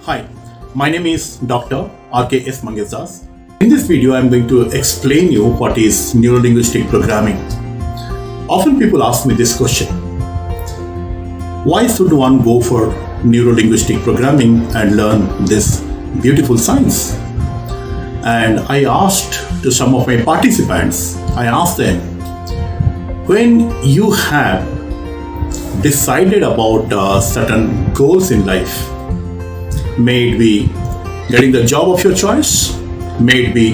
Hi, my name is Dr. R.K.S. Mangesh. In this video, I am going to explain you what is neuro-linguistic programming. Often people ask me this question: why should one go for neuro-linguistic programming and learn this beautiful science? And I asked to some of my participants, I asked them, when you have decided about certain goals in life, may it be getting the job of your choice, may it be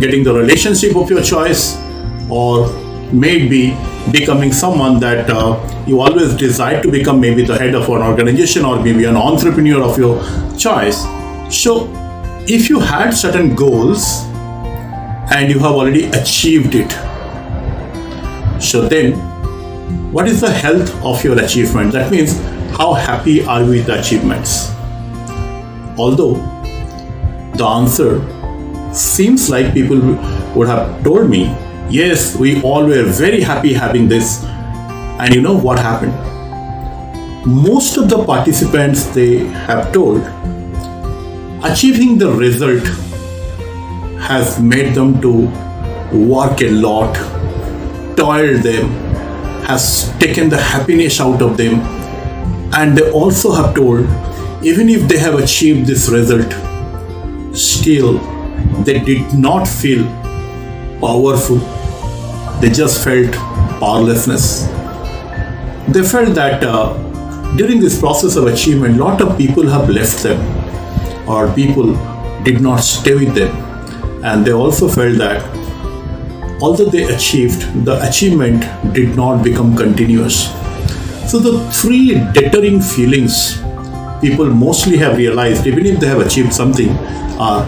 getting the relationship of your choice, or may it be becoming someone that you always desire to become, maybe the head of an organization or maybe an entrepreneur of your choice. So if you had certain goals and you have already achieved it, so then what is the health of your achievement? That means how happy are you with the achievements? Although the answer seems like people would have told me, yes, we all were very happy having this. And you know what happened? Most of the participants, they have told, achieving the result has made them to work a lot, toiled them, has taken the happiness out of them. And they also have told, even if they have achieved this result, still they did not feel powerful. They just felt powerlessness. They felt that during this process of achievement, a lot of people have left them, or people did not stay with them. And they also felt that although they achieved, the achievement did not become continuous. So the three deterring feelings people mostly have realized, even if they have achieved something, are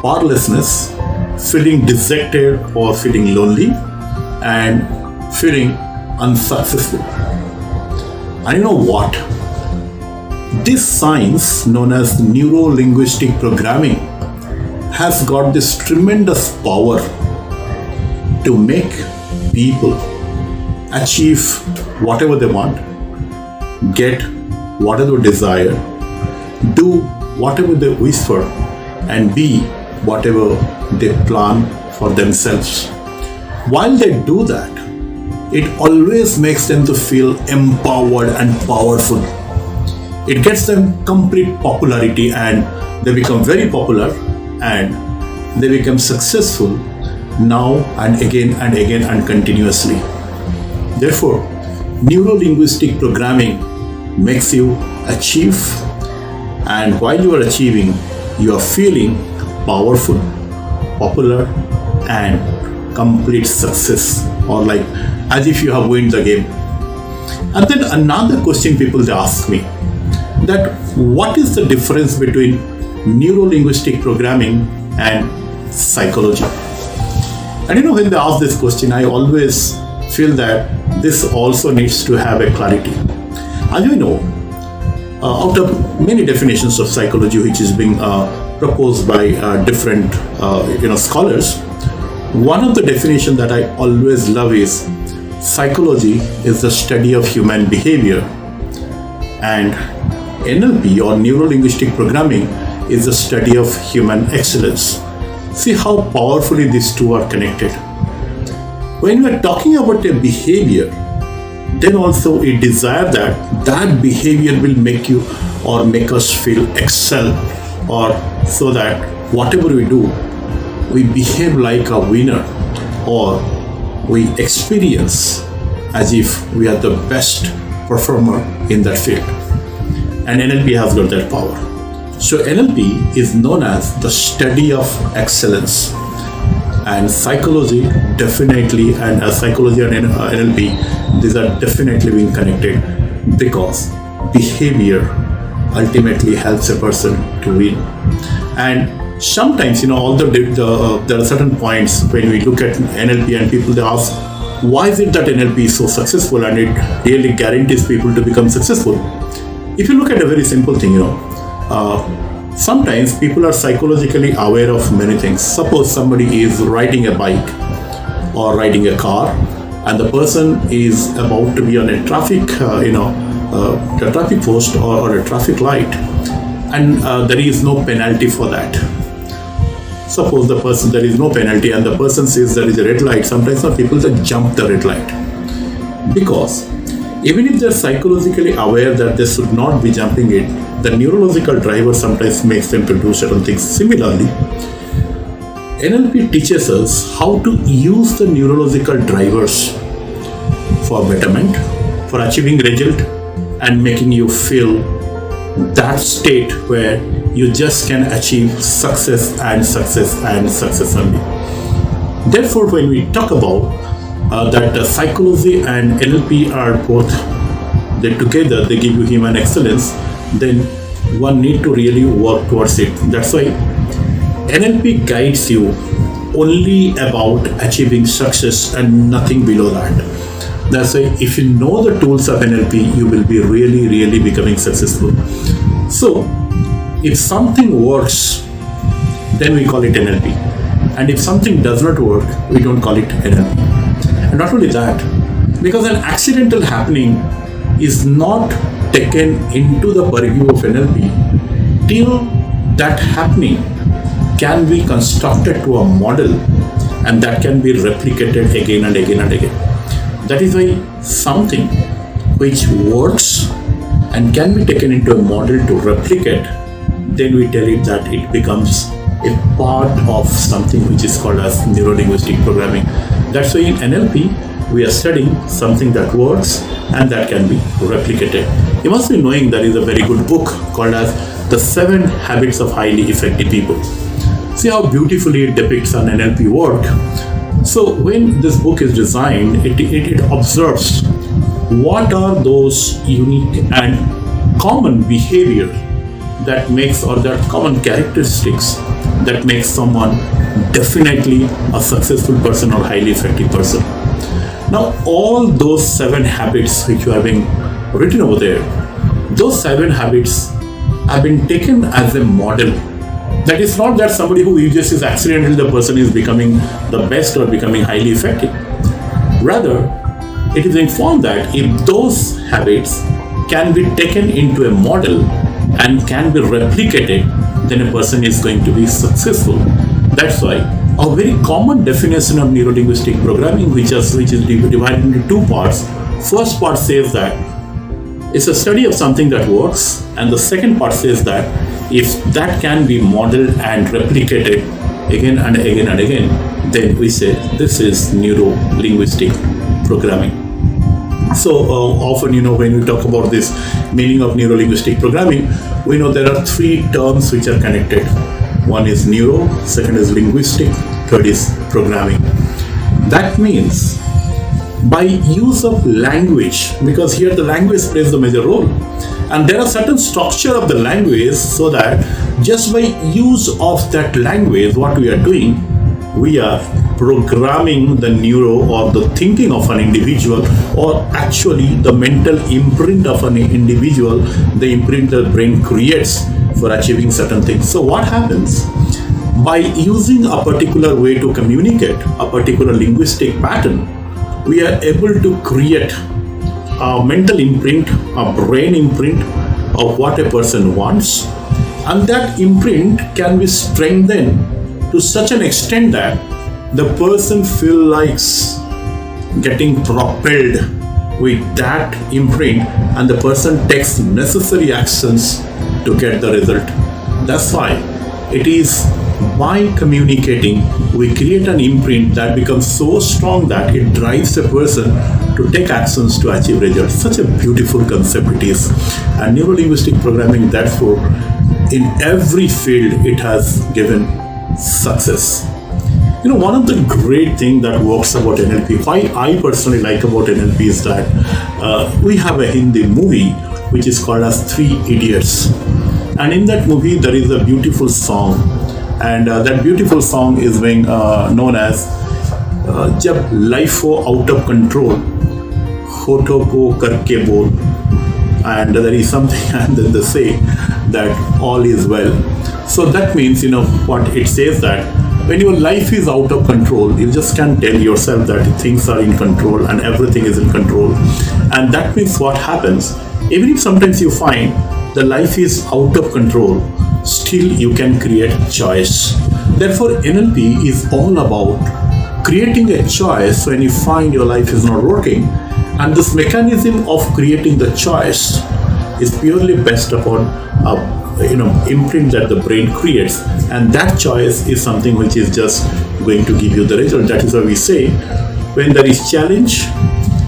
powerlessness, feeling dejected or feeling lonely, and feeling unsuccessful. And you know what? This science, known as neuro-linguistic programming, has got this tremendous power to make people achieve whatever they want, get whatever they desire, do whatever they wish for, and be whatever they plan for themselves. While they do that, it always makes them to feel empowered and powerful. It gets them complete popularity, and they become very popular, and they become successful now and again and continuously. Therefore, neuro-linguistic programming makes you achieve, and while you are achieving, you are feeling powerful, popular, and complete success, or like as if you have won the game. And then another question people they ask me, that what is the difference between neuro-linguistic programming and psychology? And you know, when they ask this question, I always feel that this also needs to have a clarity. As you know, out of many definitions of psychology which is being proposed by different scholars, one of the definitions that I always love is psychology is the study of human behavior, and NLP or neuro-linguistic programming is the study of human excellence. See how powerfully these two are connected. When we are talking about a behavior, then also a desire that behavior will make you or make us feel excel, or so that whatever we do, we behave like a winner, or we experience as if we are the best performer in that field. And NLP has got that power. So NLP is known as the study of excellence, and psychology definitely, and psychology and NLP, these are definitely being connected, because behavior ultimately helps a person to win. And sometimes, although there are certain points when we look at NLP and people, they ask, why is it that NLP is so successful and it really guarantees people to become successful? If you look at a very simple thing, sometimes people are psychologically aware of many things. Suppose somebody is riding a bike or riding a car, and the person is about to be on a traffic, a traffic post or a traffic light, and there is no penalty for that. Suppose there is no penalty and the person says there is a red light. Sometimes some people just jump the red light, because even if they're psychologically aware that they should not be jumping it, the neurological driver sometimes makes them to do certain things. Similarly, NLP teaches us how to use the neurological drivers for betterment, for achieving result, and making you feel that state where you just can achieve success and success and success only. Therefore, when we talk about that psychology and NLP are both, they together, they give you human excellence, then one need to really work towards it. That's why NLP guides you only about achieving success and nothing below that. That's why if you know the tools of NLP, you will be really, really becoming successful. So, if something works, then we call it NLP. And if something does not work, we don't call it NLP. And not only that, because an accidental happening is not taken into the purview of NLP till that happening can be constructed to a model, and that can be replicated again and again and again. That is why something which works and can be taken into a model to replicate, then we tell it that it becomes a part of something which is called as neuro-linguistic programming. That's why in NLP, we are studying something that works and that can be replicated. You must be knowing there is a very good book called as The 7 Habits of Highly Effective People. See how beautifully it depicts an NLP work. So when this book is designed, it observes what are those unique and common behavior that makes, or that common characteristics that makes someone definitely a successful person or highly effective person. Now all those 7 habits which you have been written over there, those 7 habits have been taken as a model. That is not that somebody who uses this accidentally the person is becoming the best or becoming highly effective. Rather, it is informed that if those habits can be taken into a model and can be replicated, then a person is going to be successful. That's why a very common definition of neuro-linguistic programming, which is divided into 2 parts. First part says that it's a study of something that works, and the second part says that if that can be modeled and replicated again and again and again, then we say this is neuro-linguistic programming. So often, when we talk about this meaning of neuro-linguistic programming, we know there are 3 terms which are connected. One is neuro, second is linguistic, third is programming. That means by use of language, because here the language plays the major role, and there are certain structure of the language, so that just by use of that language, what we are doing, we are programming the neuro or the thinking of an individual, or actually the mental imprint of an individual, the imprint the brain creates for achieving certain things. So what happens? By using a particular way to communicate, a particular linguistic pattern, we are able to create a mental imprint, a brain imprint of what a person wants, and that imprint can be strengthened to such an extent that the person feels like getting propelled with that imprint, and the person takes necessary actions to get the result. That's why it is by communicating, we create an imprint that becomes so strong that it drives a person to take actions to achieve results. Such a beautiful concept it is. And neuro-linguistic programming, therefore, in every field, it has given success. One of the great things that works about NLP, why I personally like about NLP, is that we have a Hindi movie which is called as 3 Idiots. And in that movie, there is a beautiful song. And that beautiful song is being known as जब life हो out of control, होठों को करके बोल. And there is something, and then they say that all is well. So that means, what it says, that when your life is out of control, you just can't tell yourself that things are in control and everything is in control. And that means what happens, even if sometimes you find the life is out of control, still you can create choice. Therefore, NLP is all about creating a choice when you find your life is not working. And this mechanism of creating the choice is purely based upon imprint that the brain creates, and that choice is something which is just going to give you the result. That is why we say when there is challenge,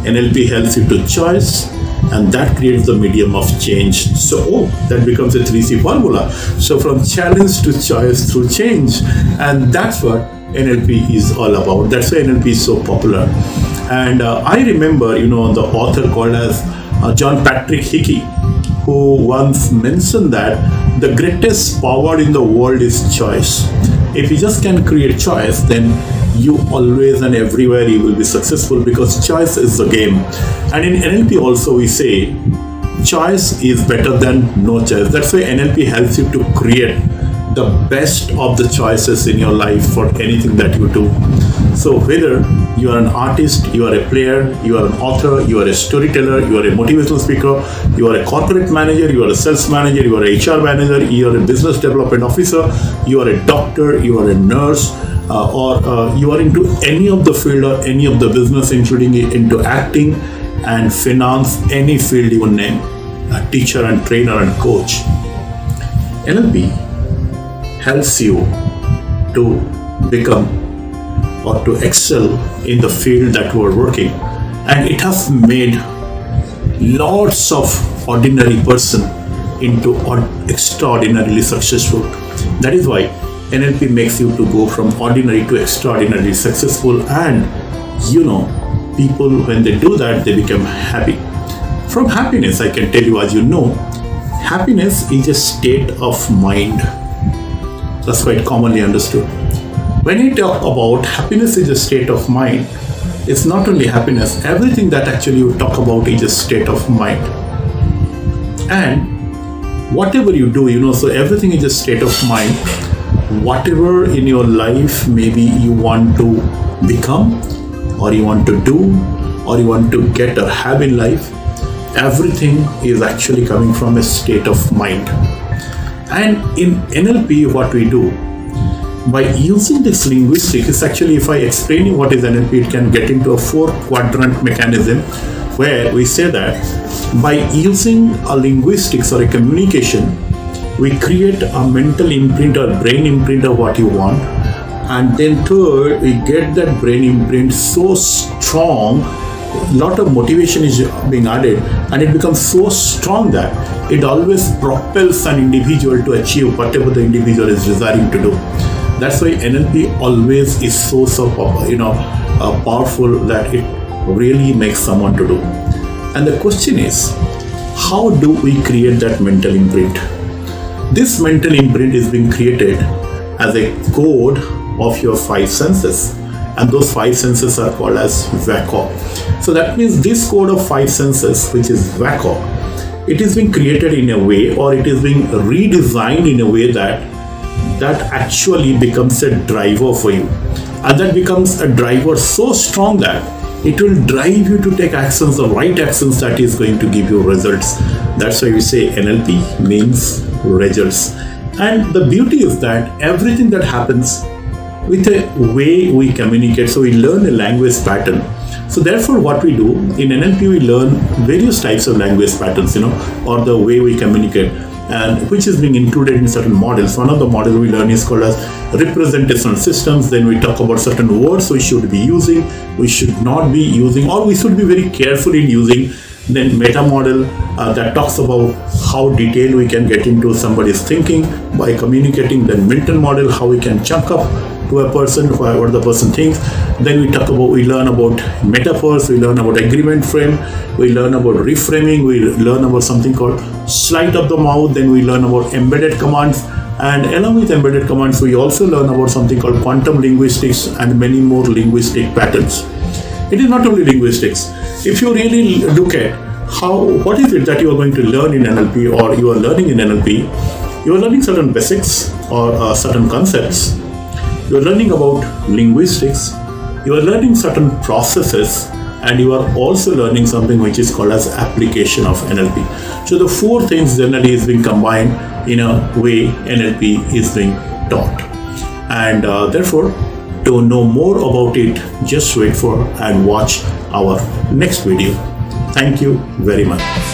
NLP helps you to choice, and that creates the medium of change. So that becomes a 3C formula. So from challenge to choice through change, and that's what NLP is all about. That's why NLP is so popular. And I remember, the author called as John Patrick Hickey, who once mentioned that the greatest power in the world is choice. If you just can create choice, then you always and everywhere you will be successful, because choice is the game. And in NLP also we say choice is better than no choice. That's why NLP helps you to create the best of the choices in your life for anything that you do. So whether you are an artist, you are a player, you are an author, you are a storyteller, you are a motivational speaker, you are a corporate manager, you are a sales manager, you are a HR manager, you are a business development officer, you are a doctor, you are a nurse, or you are into any of the field or any of the business, including into acting and finance, any field you name, a teacher and trainer and coach. NLP helps you to become or to excel in the field that you are working, and it has made lots of ordinary person into extraordinarily successful. That is why NLP makes you to go from ordinary to extraordinarily successful, and people, when they do that, they become happy. From happiness, I can tell you, as you know, happiness is a state of mind. That's quite commonly understood. When you talk about happiness is a state of mind, it's not only happiness, everything that actually you talk about is a state of mind. And whatever you do, so everything is a state of mind. Whatever in your life maybe you want to become, or you want to do, or you want to get or have in life, everything is actually coming from a state of mind. And in NLP, what we do, by using this linguistic, is actually, if I explain you what is NLP, it can get into a 4-quadrant mechanism, where we say that by using a linguistics or a communication, we create a mental imprint or brain imprint of what you want, and then third, we get that brain imprint so strong, lot of motivation is being added, and it becomes so strong that it always propels an individual to achieve whatever the individual is desiring to do. That's why NLP always is so powerful that it really makes someone to do. And the question is, how do we create that mental imprint? This mental imprint is being created as a code of your 5 senses, and those 5 senses are called as VACO. So that means this code of 5 senses, which is VACO, it is being created in a way, or it is being redesigned in a way that actually becomes a driver for you, and that becomes a driver so strong that it will drive you to take actions, the right actions that is going to give you results. That's why we say NLP means results. And the beauty is that everything that happens with a way we communicate, so we learn a language pattern. So therefore what we do in NLP, we learn various types of language patterns, or the way we communicate, and which is being included in certain models. One of the models we learn is called as representational systems. Then we talk about certain words we should be using, we should not be using, or we should be very careful in using. Then meta model that talks about how detailed we can get into somebody's thinking by communicating. Then mental model, how we can chunk up to a person what the person thinks. Then we learn about metaphors, we learn about agreement frame, we learn about reframing, we learn about something called sleight of the mouth. Then we learn about embedded commands, and along with embedded commands we also learn about something called quantum linguistics and many more linguistic patterns. It is not only linguistics. If you really look at what is it that you are going to learn in NLP, or you are learning in NLP, you are learning certain basics or certain concepts. You are learning about linguistics, you are learning certain processes, and you are also learning something which is called as application of NLP. So the four things generally is being combined in a way NLP is being taught. And therefore, to know more about it, just wait for and watch our next video. Thank you very much.